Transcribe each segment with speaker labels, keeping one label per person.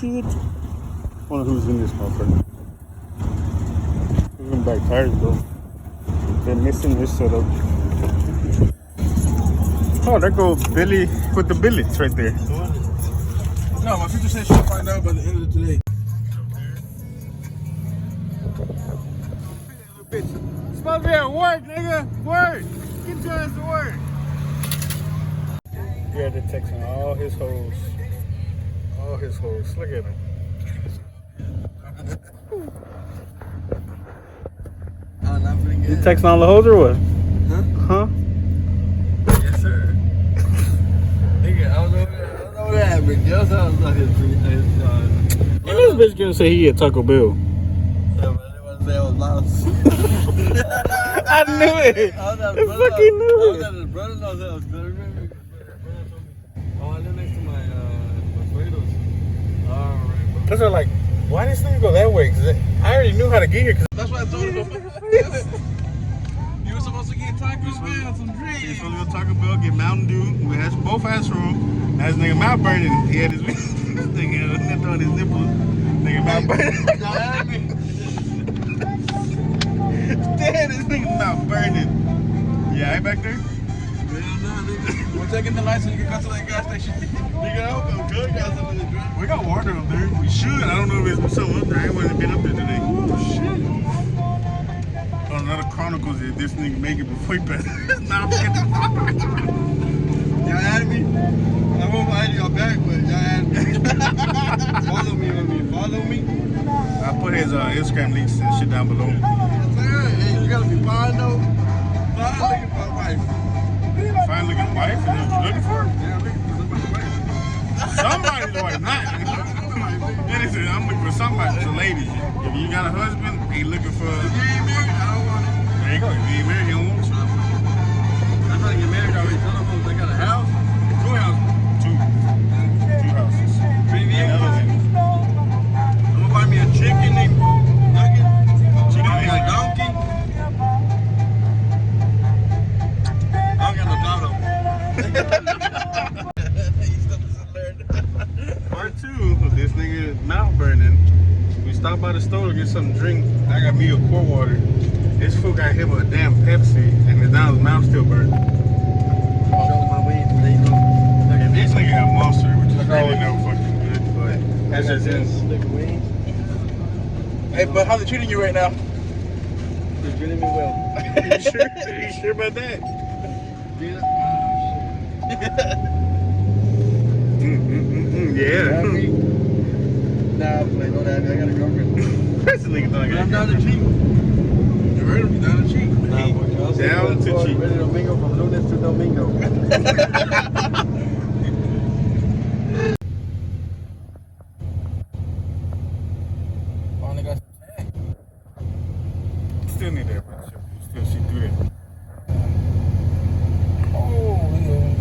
Speaker 1: shit. I wonder who's in this motherfucker. Who's in back tires though? They're missing this setup. Oh, there goes Billy with the billets right there.
Speaker 2: No, my sister said she'll find out by the end of today.
Speaker 1: It's supposed to be at work, nigga. Work. Get your ass to work. Yeah, they're texting all his hoes. All his hoes. Look at him. You texting all the hoes or what? Huh?
Speaker 2: Yes, sir. Nigga, I don't know what happened. Just how it's not his.
Speaker 1: And this bitch gonna say he at Taco Bell.
Speaker 2: I was lost.
Speaker 1: I knew it. I fucking knew it.
Speaker 2: I was at his brother's house. Oh, I live next to my Fredos. Alright.
Speaker 1: Cause they're like, why this nigga go that way? Cause I already knew how to get here. Cause
Speaker 2: That's why I told him. You were supposed to get Taco Bell, some drinks.
Speaker 1: he was supposed to go Taco Bell, get Mountain Dew. We had both ass room. That nigga mouth burning. He had his nigga throwing his nipples. Nigga mouth burning. Damn, this nigga mouth burning. Yeah, I back there?
Speaker 2: We're taking the lights so you can go to that gas station. Nigga, I hope I'm good.
Speaker 1: We got water up there. We should. I don't know if it's something up there. I ain't really been up there today.
Speaker 2: Oh, shit.
Speaker 1: On another Chronicles, this nigga make it before he passed. Nah, I'm kidding.
Speaker 2: Y'all had me? I won't find y'all back, but y'all had me. Follow me.
Speaker 1: I put his Instagram links and shit down below.
Speaker 2: Hey, you gotta be fine though. Fine looking for a wife.
Speaker 1: Fine looking wife? Is that what you looking for?
Speaker 2: Yeah, I'm looking for somebody's wife.
Speaker 1: Somebody's wife, not. Listen, I'm looking for somebody. So ladies, if you got a husband, he looking for.
Speaker 2: If you ain't married, I don't want it.
Speaker 1: There you go. If you ain't married, he don't want you.
Speaker 2: I'm trying to get married already. Tell them folks they got a house. 2 houses.
Speaker 1: Two houses.
Speaker 2: 3
Speaker 1: And
Speaker 2: vehicles.
Speaker 1: other things.
Speaker 2: I'm gonna buy me a chicken named Nugget.
Speaker 1: Chicken
Speaker 2: Buy me a
Speaker 1: nugget.
Speaker 2: donkey. I don't got no dog though.
Speaker 1: Part 2 of this nigga mouth burning. We stopped by the store to get something to drink. I got me a pour water. This fool got hit with a damn Pepsi, and now his mouth still burning. And this nigga got Monster, which is really no fucking good, but that's just his.
Speaker 2: Hey, but how's it treating you right now?
Speaker 3: It's treating me well.
Speaker 1: You sure about that? Yeah.
Speaker 3: Nah, but don't have me. I got a girlfriend.
Speaker 1: This nigga thought I got
Speaker 2: I'm down to cheat. You heard him? Down to cheat.
Speaker 1: Down to cheat.
Speaker 3: Ready Domingo from Lunes to Domingo.
Speaker 2: Finally got some tag.
Speaker 1: Still need that, bro. Still see through that.
Speaker 2: Oh, yeah.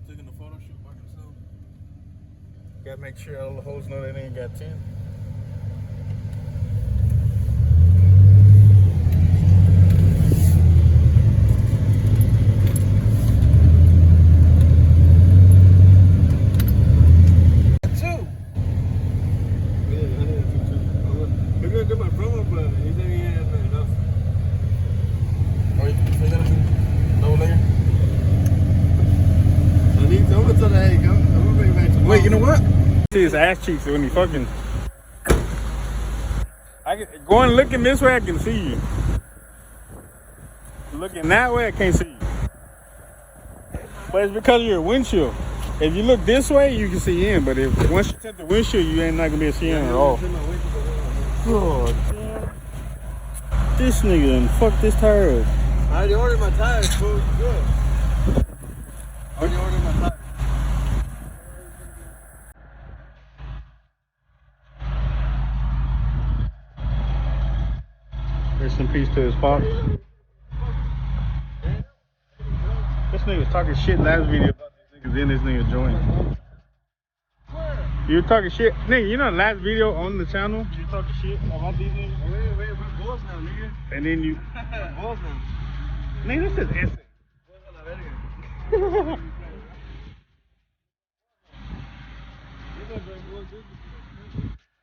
Speaker 2: Taking the photo shoot by himself.
Speaker 1: Gotta make sure all the hoes know they ain't got 10.
Speaker 2: Maybe I'll get my brother, but he said he ain't had enough. Oh, you say that? No layer? I'm gonna tell that, hey, I'm gonna bring it back tomorrow. Wait, you know what?
Speaker 1: See his ass cheeks when he fucking. Going looking this way, I can see you. Looking that way, I can't see you. But it's because of your windshield. If you look this way, you can see in. But if once you tap the windshield, you ain't not gonna be able to see in at all. Oh damn! This nigga done fucked this tire up.
Speaker 2: I already ordered my tires, fool. Good. I already ordered my tires.
Speaker 1: Rest in peace to his pops. This nigga was talking shit last video about these niggas, then this nigga joined.
Speaker 2: Where?
Speaker 1: You were talking shit. Nigga, you know the last video on the channel? You were talking shit about these niggas.
Speaker 2: Wait, we're boss now, nigga.
Speaker 1: And then you...
Speaker 2: We're boss now.
Speaker 1: Nigga, this is instant.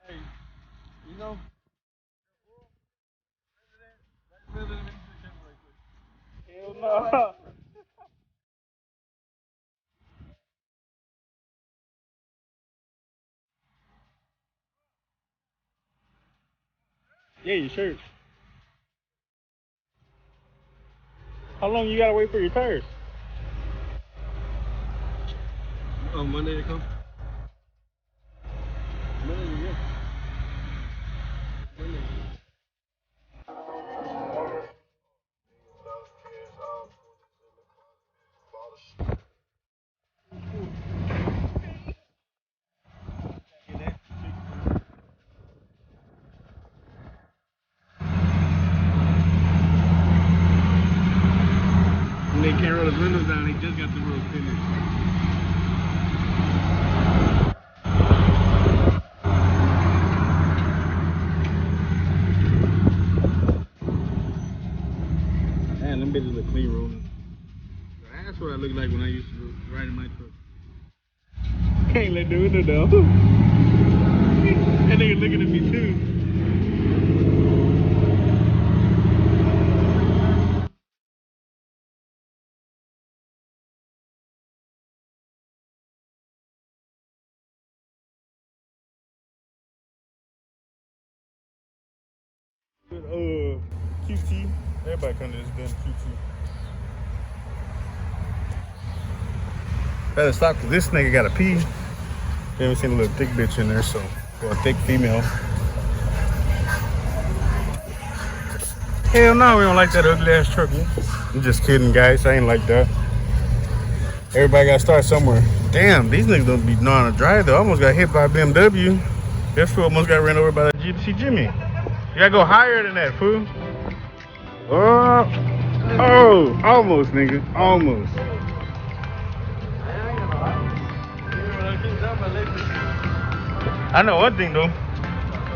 Speaker 2: Hey, you know,
Speaker 1: Hell no. Yeah, your shirt. How long you gotta wait for your tires?
Speaker 2: oh, Monday to come. Monday to go. Monday. When they can't roll his windows down, he just got the road finished. Man, them bitches look clean rolling. That's what I look like when I used to ride in my truck.
Speaker 1: Can't let the window down. That nigga looking at me too. QT. Everybody come to this damn QT. Better stop because this nigga got a pee. You haven't seen a little thick bitch in there, so for a thick female. Hell no, we don't like that ugly ass truck. I'm just kidding, guys. I ain't like that. Everybody gotta start somewhere. Damn, these niggas don't be knowing how to drive though. I almost got hit by a BMW. This fool almost got ran over by the GTC Jimmy. You gotta go higher than that, fool. Oh, almost, nigga, almost. I know one thing though.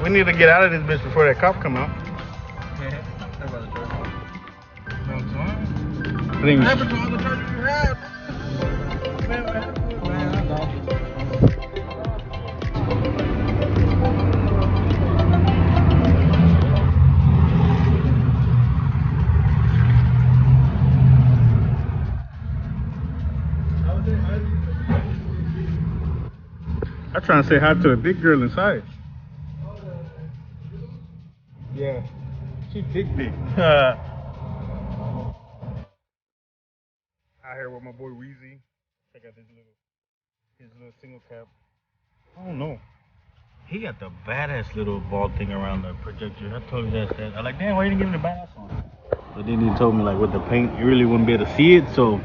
Speaker 1: We need to get out of this bitch before that cop come out. I think
Speaker 2: What happened to all the chargers you had? Man, what happened?
Speaker 1: I'm trying to say hi to a big girl inside. Yeah, she big. Out here with my boy Weezy. Check out his little single cap. I don't know. He got the badass little ball thing around the projector. I told you that. I'm like, damn, why you didn't give me the badass one? But then he told me like with the paint, you really wouldn't be able to see it. So,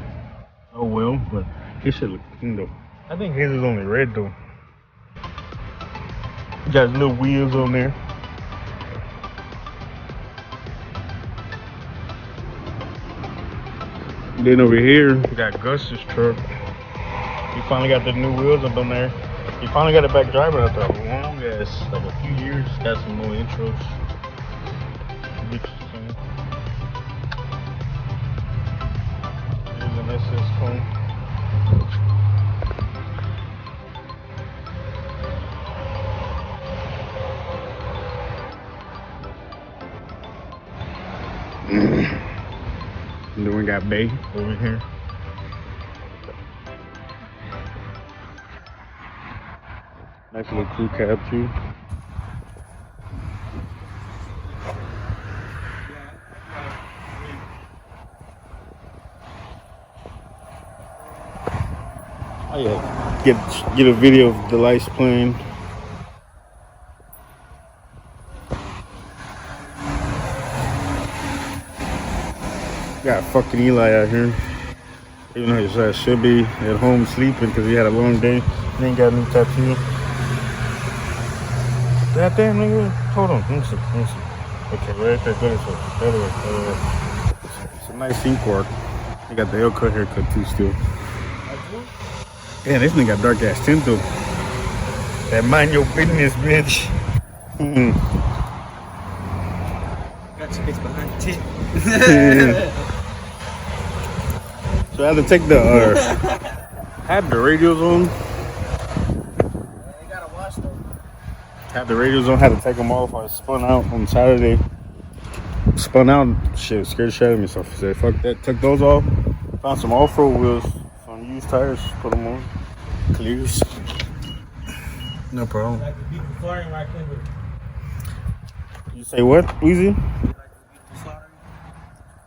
Speaker 1: oh well. But his shit look clean though. I think his is only red though. Got his little wheels on there. Then over here, we got Gus's truck. He finally got the new wheels up on there. He finally got it back driving after a long ass, like a few years. Got some more intros. Here's an SS cone. And then we got Bay over here. Nice little crew cab too. Oh yeah, get a video of the lights playing. Got fucking Eli out here. Even though his ass should be at home sleeping because he had a long day. He ain't got a new tattoo. That damn nigga. Hold on. Let me see. Okay, right there. Go this way. The other way. It's a nice ink work. He got the haircut haircut too still. Yeah, this nigga got dark ass tint though. That mind your business, bitch.
Speaker 3: Got your bitch behind the tit.
Speaker 1: So I had to take the had the radios on.
Speaker 3: You gotta watch them.
Speaker 1: Had the radios on, had to take them off. I spun out on Saturday. Spun out, shit, scared the shit out of me. So I said, fuck that. Took those off. Found some off-road wheels, some used tires, put them on. Clears. No problem.
Speaker 3: Like the beautiful flooring right there.
Speaker 1: You say what, Weezy?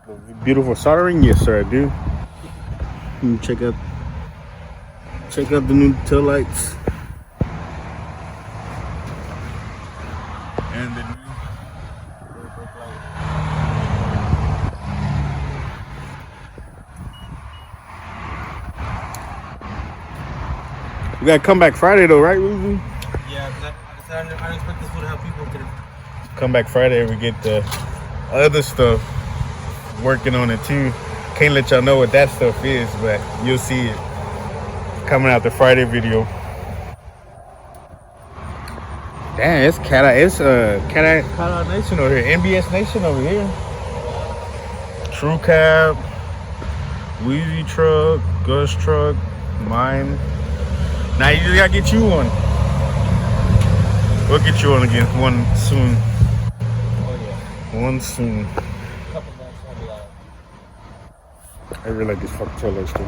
Speaker 1: The beautiful soldering? Yes, sir, I do. Let me check out the new tail lights. And the new rear brake light. We gotta come back Friday though, right, Weezy?
Speaker 3: Yeah, because I didn't expect this would have people today.
Speaker 1: Come back Friday and we get the other stuff working on it too. Can't let y'all know what that stuff is, but you'll see it coming out the Friday video. Damn, it's Cat Eye Nation over here, NBS Nation over here. True Cab, Weezy truck, Gus truck, mine. Now you just gotta get you one. We'll get you one again, one soon.
Speaker 3: Oh yeah.
Speaker 1: One soon.
Speaker 3: A couple months, I'll be out.
Speaker 1: I really like this fucking tail lights too.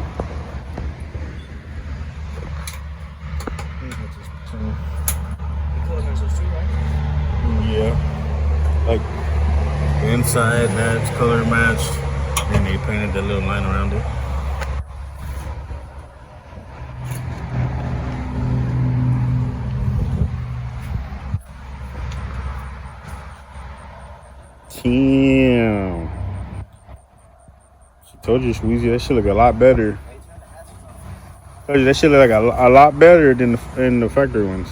Speaker 3: The color matches too, right?
Speaker 1: Yeah. Like the inside, that's color matched. And they painted that little line around it. Damn. She told you, Weezy, that shit look a lot better. Told you that shit look like a lot better than the factory ones.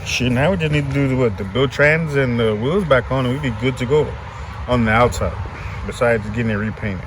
Speaker 1: Shit, now we just need to do what, the build trans and the wheels back on, and we'd be good to go on the outside. Besides getting it repainted.